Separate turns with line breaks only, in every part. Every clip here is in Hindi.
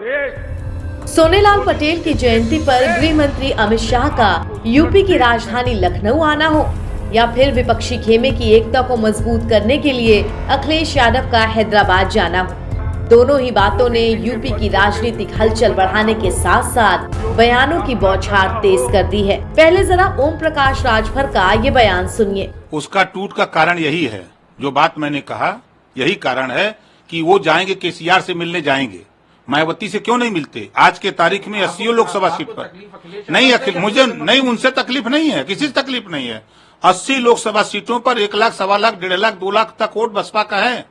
सोनेलाल पटेल की जयंती पर गृह मंत्री अमित शाह का यूपी की राजधानी लखनऊ आना हो या फिर विपक्षी खेमे की एकता को मजबूत करने के लिए अखिलेश यादव का हैदराबाद जाना हो, दोनों ही बातों ने यूपी की राजनीतिक हलचल बढ़ाने के साथ साथ बयानों की बौछार तेज कर दी है। पहले जरा ओम प्रकाश राजभर का ये बयान सुनिए।
उसका टूट का कारण यही है, जो बात मैंने कहा यही कारण है कि वो जाएंगे, केसीआर से मिलने जाएंगे। मायावती से क्यों नहीं मिलते? आज के तारीख में 80 लोकसभा सीट पर नहीं, मुझे नहीं, उनसे तकलीफ नहीं है, किसी से तकलीफ नहीं है। 80 लोकसभा सीटों पर 1 लाख, 1.25 लाख, 1.5 लाख, 2 लाख तक वोट बसपा का है।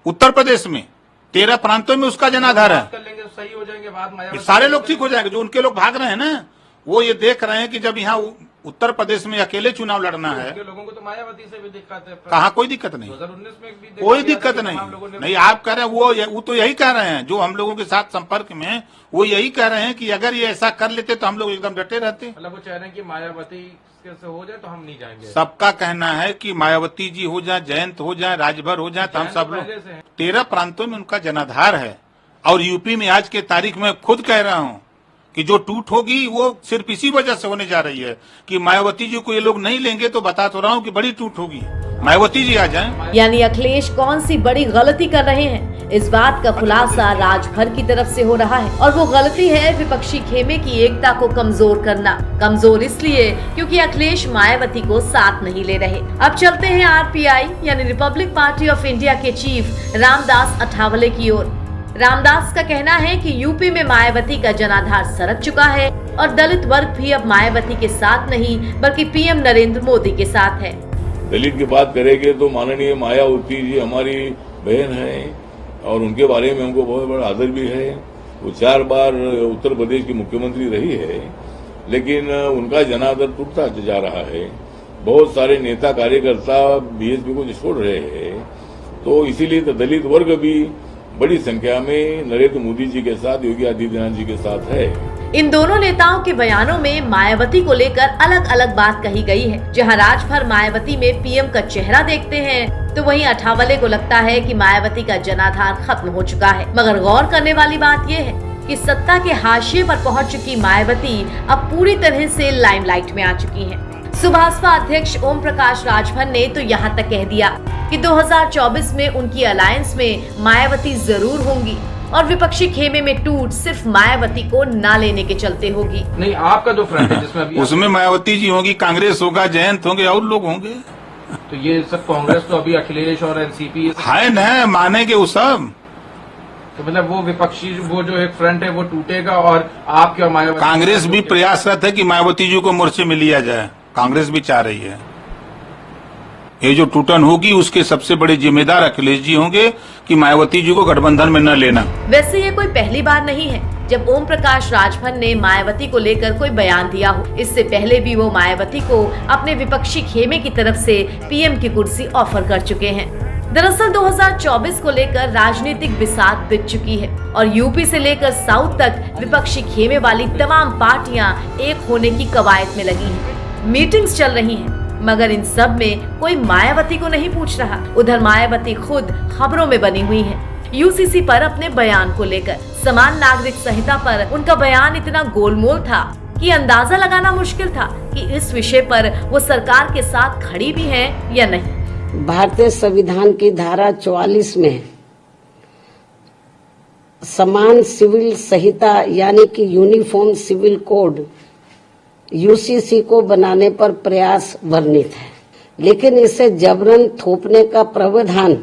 उत्तर प्रदेश में 13 प्रांतों में उसका जनाधार है।
सही हो जाएंगे, बाद
सारे लोग ठीक हो जाएंगे। जो उनके लोग भाग रहे हैं ना, वो ये देख रहे हैं कि जब यहाँ उत्तर प्रदेश में अकेले चुनाव लड़ना है,
लोगों को तो मायावती से भी दिक्कत है।
कहाँ कोई दिक्कत नहीं,
2019 में भी
कोई दिक्कत नहीं। आप कह रहे हैं, वो तो यही कह रहे हैं, जो हम लोगों के साथ संपर्क में वो यही कह रहे हैं कि अगर ये ऐसा कर लेते तो हम लोग एकदम डटे रहते।
मतलब वो चाह रहे हैं कि मायावती से हो जाए तो हम नहीं जाएंगे।
सबका कहना है कि मायावती जी हो जाए, जयंत हो जाए, राजभर हो जाए, तो हम सब लोग 13 प्रांतों में उनका जनाधार है। और यूपी में आज के तारीख में खुद कह रहा हूँ कि जो टूट होगी वो सिर्फ इसी वजह से होने जा रही है कि मायावती जी को ये लोग नहीं लेंगे, तो बता तो रहा हूँ कि बड़ी टूट होगी। मायावती जी आ जाएं।
यानी अखिलेश कौन सी बड़ी गलती कर रहे हैं, इस बात का खुलासा राजभर की तरफ से हो रहा है। और वो गलती है विपक्षी खेमे की एकता को कमजोर करना। कमजोर इसलिए क्योंकि अखिलेश मायावती को साथ नहीं ले रहे। अब चलते हैं आरपीआई यानी रिपब्लिक पार्टी ऑफ इंडिया के चीफ रामदास अठावले की ओर। रामदास का कहना है कि यूपी में मायावती का जनाधार सरक चुका है और दलित वर्ग भी अब मायावती के साथ नहीं बल्कि पीएम नरेंद्र मोदी के साथ है।
दलित की बात करेंगे तो माननीय मायावती जी हमारी बहन है और उनके बारे में हमको बहुत बड़ा आदर भी है। वो 4 बार उत्तर प्रदेश की मुख्यमंत्री रही है, लेकिन उनका जनाधार टूटता जा रहा है। बहुत सारे नेता कार्यकर्ता बीएसपी को छोड़ रहे हैं, तो इसीलिए तो दलित वर्ग भी बड़ी संख्या में नरेंद्र मोदी जी के साथ, योगी आदित्यनाथ जी के साथ है।
इन दोनों नेताओं के बयानों में मायावती को लेकर अलग अलग बात कही गई है। जहां राजभर मायावती में पीएम का चेहरा देखते हैं, तो वहीं अठावले को लगता है कि मायावती का जनाधार खत्म हो चुका है। मगर गौर करने वाली बात यह है कि सत्ता के हाशिए पर पहुंच चुकी मायावती अब पूरी तरह से लाइमलाइट में आ चुकी हैं। सुभाषपा अध्यक्ष ओम प्रकाश राजभर ने तो यहाँ तक कह दिया कि 2024 में उनकी अलायंस में मायावती जरूर होंगी और विपक्षी खेमे में टूट सिर्फ मायावती को ना लेने के चलते होगी।
नहीं, आपका जो फ्रंट है जिसमें अभी
उसमें मायावती जी होगी, कांग्रेस होगा, जयंत होंगे और लोग होंगे।
तो ये सब कांग्रेस तो अभी अखिलेश और एनसीपी
है न, मानेंगे वो सब।
तो मतलब वो विपक्षी वो जो एक फ्रंट है वो टूटेगा और आपके और मायावती।
कांग्रेस भी प्रयासरत है कि मायावती जी को मोर्चे में लिया जाए। कांग्रेस भी चाह रही है। ये जो टूटन होगी उसके सबसे बड़े जिम्मेदार अखिलेश जी होंगे कि मायावती जी को गठबंधन में न लेना।
वैसे ये कोई पहली बार नहीं है जब ओम प्रकाश राजभर ने मायावती को लेकर कोई बयान दिया हो। इससे पहले भी वो मायावती को अपने विपक्षी खेमे की तरफ से पीएम की कुर्सी ऑफर कर चुके हैं। दरअसल 2024 को लेकर राजनीतिक बिसात बिछ चुकी है और यूपी से लेकर साउथ तक विपक्षी खेमे वाली तमाम पार्टियां एक होने की कवायद में लगी हैं। मीटिंग्स चल रही हैं, मगर इन सब में कोई मायावती को नहीं पूछ रहा। उधर मायावती खुद खबरों में बनी हुई है। यूसीसी पर अपने बयान को लेकर समान नागरिक संहिता पर उनका बयान इतना गोलमोल था कि अंदाजा लगाना मुश्किल था कि इस विषय पर वो सरकार के साथ खड़ी भी हैं या नहीं।
भारतीय संविधान की धारा 44 में समान सिविल संहिता यानी कि यूनिफॉर्म सिविल कोड यूसीसी को बनाने पर प्रयास वर्णित है, लेकिन इसे जबरन थोपने का प्रावधान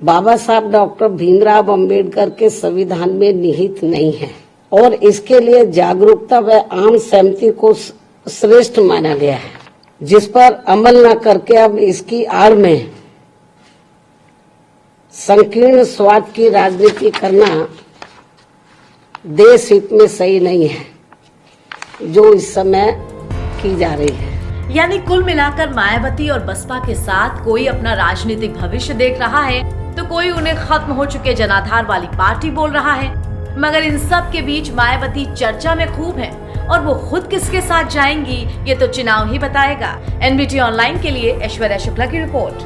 बाबा साहब डॉक्टर भीमराव अंबेडकर के संविधान में निहित नहीं है और इसके लिए जागरूकता व आम सहमति को श्रेष्ठ माना गया है, जिस पर अमल न करके अब इसकी आड़ में संकीर्ण स्वार्थ की राजनीति करना देश हित में सही नहीं है, जो इस समय की जा रही है।
यानी कुल मिलाकर मायावती और बसपा के साथ कोई अपना राजनीतिक भविष्य देख रहा है तो कोई उन्हें खत्म हो चुके जनाधार वाली पार्टी बोल रहा है। मगर इन सब के बीच मायावती चर्चा में खूब है और वो खुद किसके साथ जाएंगी ये तो चुनाव ही बताएगा। एनबीटी ऑनलाइन के लिए ऐश्वर्या शुक्ला की रिपोर्ट।